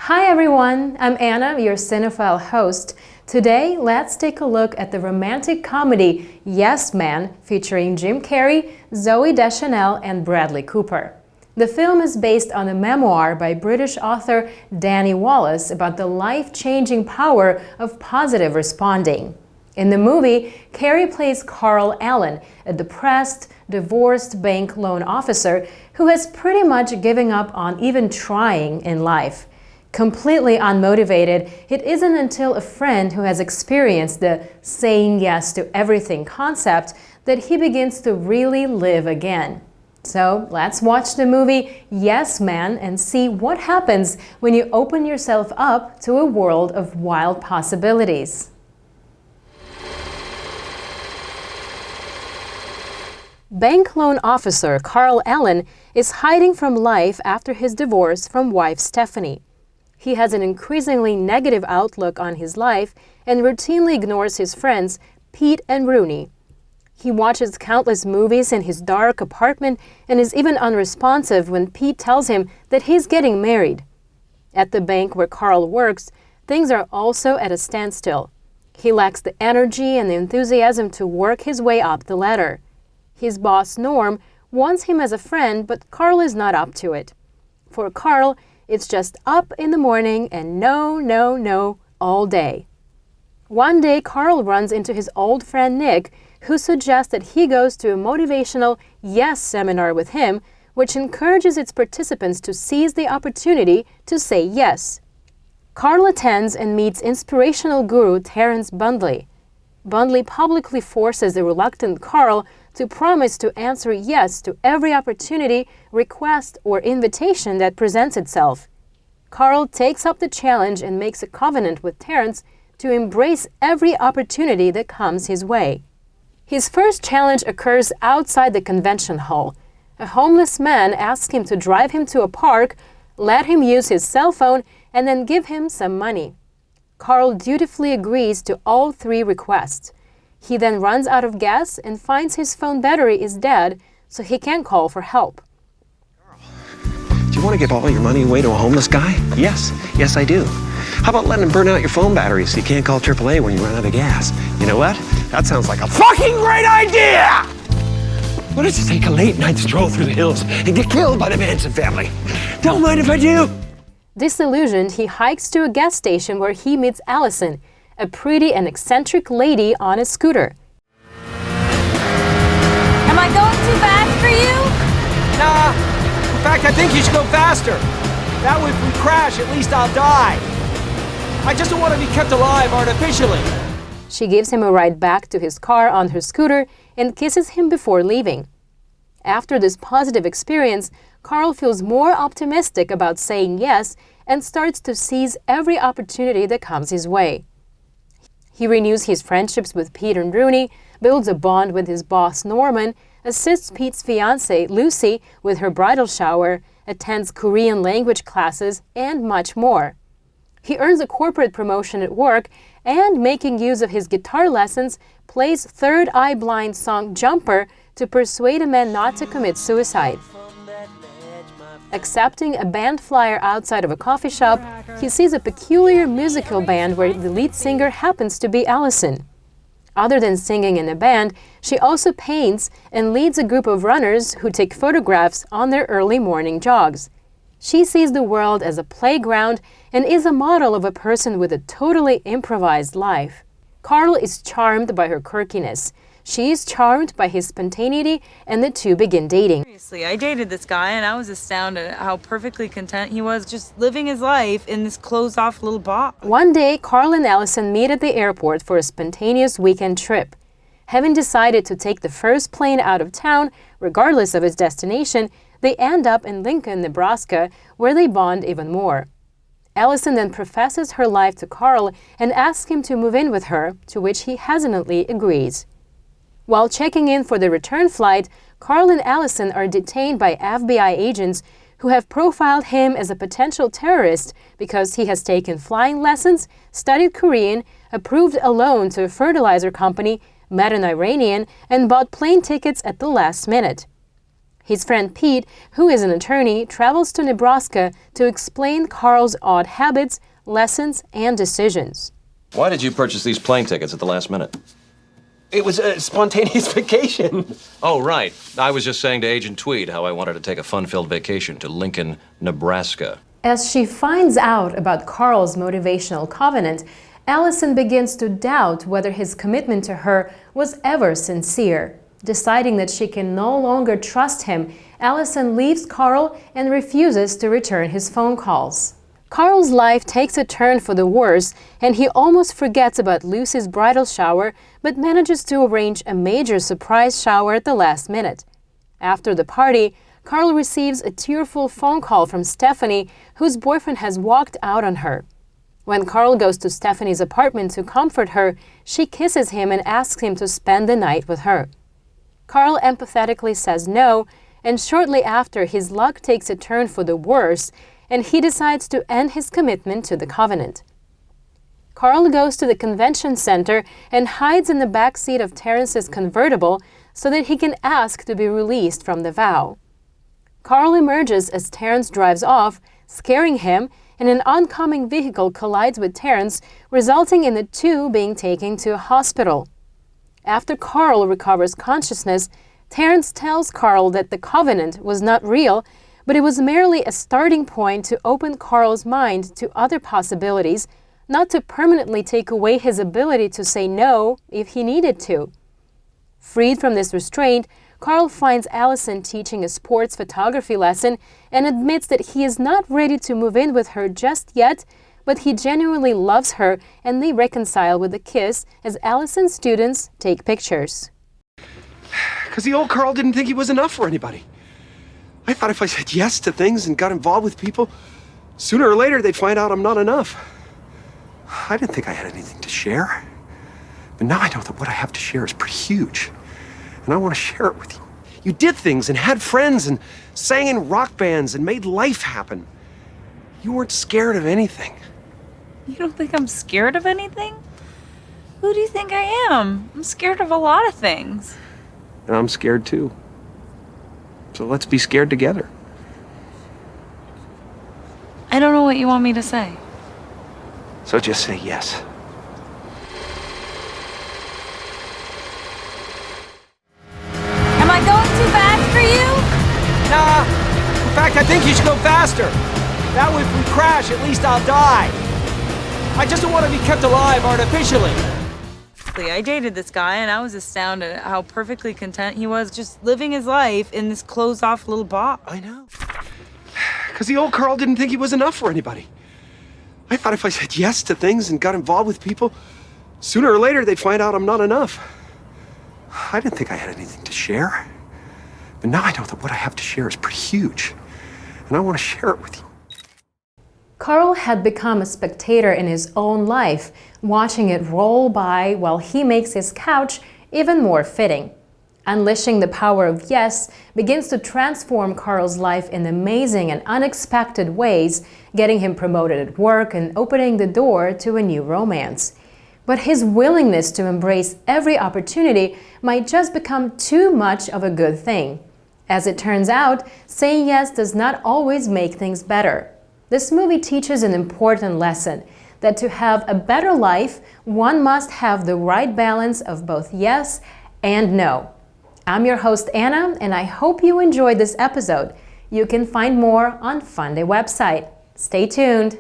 Hi everyone, I'm Anna, your cinephile host. Today, let's take a look at the romantic comedy Yes Man featuring Jim Carrey, Zooey Deschanel, and Bradley Cooper. The film is based on a memoir by British author Danny Wallace about the life-changing power of positive responding. In the movie, Carrey plays Carl Allen, a depressed, divorced bank loan officer who has pretty much given up on even trying in life. Completely unmotivated, it isn't until a friend who has experienced the saying yes to everything concept that he begins to really live again. So let's watch the movie Yes Man and see what happens when you open yourself up to a world of wild possibilities. Bank loan officer Carl Allen is hiding from life after his divorce from wife Stephanie. He has an increasingly negative outlook on his life and routinely ignores his friends, Pete and Rooney. He watches countless movies in his dark apartment and is even unresponsive when Pete tells him that he's getting married. At the bank where Carl works, things are also at a standstill. He lacks the energy and the enthusiasm to work his way up the ladder. His boss, Norm, wants him as a friend, but Carl is not up to it. For Carl, it's just up in the morning and no all day. One day, Carl runs into his old friend Nick, who suggests that he goes to a motivational yes seminar with him, which encourages its participants to seize the opportunity to say yes. Carl attends and meets inspirational guru Terence Bundley. Bundley publicly forces the reluctant Carl to promise to answer yes to every opportunity, request, or invitation that presents itself. Carl takes up the challenge and makes a covenant with Terence to embrace every opportunity that comes his way. His first challenge occurs outside the convention hall. A homeless man asks him to drive him to a park, let him use his cell phone, and then give him some money. Carl dutifully agrees to all three requests. He then runs out of gas and finds his phone battery is dead, so he can't call for help. Do you want to give all your money away to a homeless guy? Yes, I do. How about letting him burn out your phone battery so you can't call AAA when you run out of gas? You know what? That sounds like a fucking great idea! What does it take a late night stroll through the hills and get killed by the Manson family? Don't mind if I do. Disillusioned, he hikes to a gas station where he meets Allison, a pretty and eccentric lady on a scooter. Am I going too fast for you? Nah. In fact, I think you should go faster. That way if we crash, at least I'll die. I just don't want to be kept alive artificially. She gives him a ride back to his car on her scooter and kisses him before leaving. After this positive experience, Carl feels more optimistic about saying yes and starts to seize every opportunity that comes his way. He renews his friendships with Pete and Rooney, builds a bond with his boss Norman, assists Pete's fiancée Lucy with her bridal shower, attends Korean language classes, and much more. He earns a corporate promotion at work and, making use of his guitar lessons, plays Third Eye Blind's song Jumper to persuade a man not to commit suicide. Accepting a band flyer outside of a coffee shop, he sees a peculiar musical band where the lead singer happens to be Allison. Other than singing in a band, she also paints and leads a group of runners who take photographs on their early morning jogs. She sees the world as a playground and is a model of a person with a totally improvised life. Carl is charmed by her quirkiness. She is charmed by his spontaneity, and the two begin dating. Seriously, I dated this guy and I was astounded at how perfectly content he was just living his life in this closed-off little box. One day, Carl and Allison meet at the airport for a spontaneous weekend trip. Having decided to take the first plane out of town, regardless of its destination, they end up in Lincoln, Nebraska, where they bond even more. Allison then professes her life to Carl and asks him to move in with her, to which he hesitantly agrees. While checking in for the return flight, Carl and Allison are detained by FBI agents who have profiled him as a potential terrorist because he has taken flying lessons, studied Korean, approved a loan to a fertilizer company, met an Iranian, and bought plane tickets at the last minute. His friend Pete, who is an attorney, travels to Nebraska to explain Carl's odd habits, lessons, and decisions. Why did you purchase these plane tickets at the last minute? It was a spontaneous vacation. Oh, right. I was just saying to Agent Tweed how I wanted to take a fun-filled vacation to Lincoln, Nebraska. As she finds out about Carl's motivational covenant, Allison begins to doubt whether his commitment to her was ever sincere. Deciding that she can no longer trust him, Allison leaves Carl and refuses to return his phone calls. Carl's life takes a turn for the worse, and he almost forgets about Lucy's bridal shower, but manages to arrange a major surprise shower at the last minute. After the party, Carl receives a tearful phone call from Stephanie, whose boyfriend has walked out on her. When Carl goes to Stephanie's apartment to comfort her, she kisses him and asks him to spend the night with her. Carl empathetically says no, and shortly after, his luck takes a turn for the worse, and he decides to end his commitment to the covenant. Carl goes to the convention center and hides in the back seat of Terrence's convertible so that he can ask to be released from the vow. Carl emerges as Terrence drives off, scaring him, and an oncoming vehicle collides with Terrence, resulting in the two being taken to a hospital. After Carl recovers consciousness, Terrence tells Carl that the covenant was not real, but it was merely a starting point to open Carl's mind to other possibilities, not to permanently take away his ability to say no if he needed to. Freed from this restraint, Carl finds Allison teaching a sports photography lesson and admits that he is not ready to move in with her just yet, but he genuinely loves her, and they reconcile with a kiss as Allison's students take pictures. Because the old Carl didn't think he was enough for anybody. I thought if I said yes to things and got involved with people, sooner or later they'd find out I'm not enough. I didn't think I had anything to share. But now I know that what I have to share is pretty huge. And I want to share it with you. You did things and had friends and sang in rock bands and made life happen. You weren't scared of anything. You don't think I'm scared of anything? Who do you think I am? I'm scared of a lot of things. And I'm scared too. So let's be scared together. I don't know what you want me to say. So just say yes. Am I going too fast for you? Nah. In fact, I think you should go faster. That way, if we crash, at least I'll die. I just don't want to be kept alive artificially. I dated this guy and I was astounded at how perfectly content he was just living his life in this closed-off little box. I know. Because the old Carl didn't think he was enough for anybody. I thought if I said yes to things and got involved with people, sooner or later they'd find out I'm not enough. I didn't think I had anything to share. But now I know that what I have to share is pretty huge. And I want to share it with you. Carl had become a spectator in his own life, watching it roll by while he makes his couch even more fitting. Unleashing the power of yes begins to transform Carl's life in amazing and unexpected ways, getting him promoted at work and opening the door to a new romance. But his willingness to embrace every opportunity might just become too much of a good thing. As it turns out, saying yes does not always make things better. This movie teaches an important lesson, that to have a better life, one must have the right balance of both yes and no. I'm your host, Anna, and I hope you enjoyed this episode. You can find more on Funday website. Stay tuned.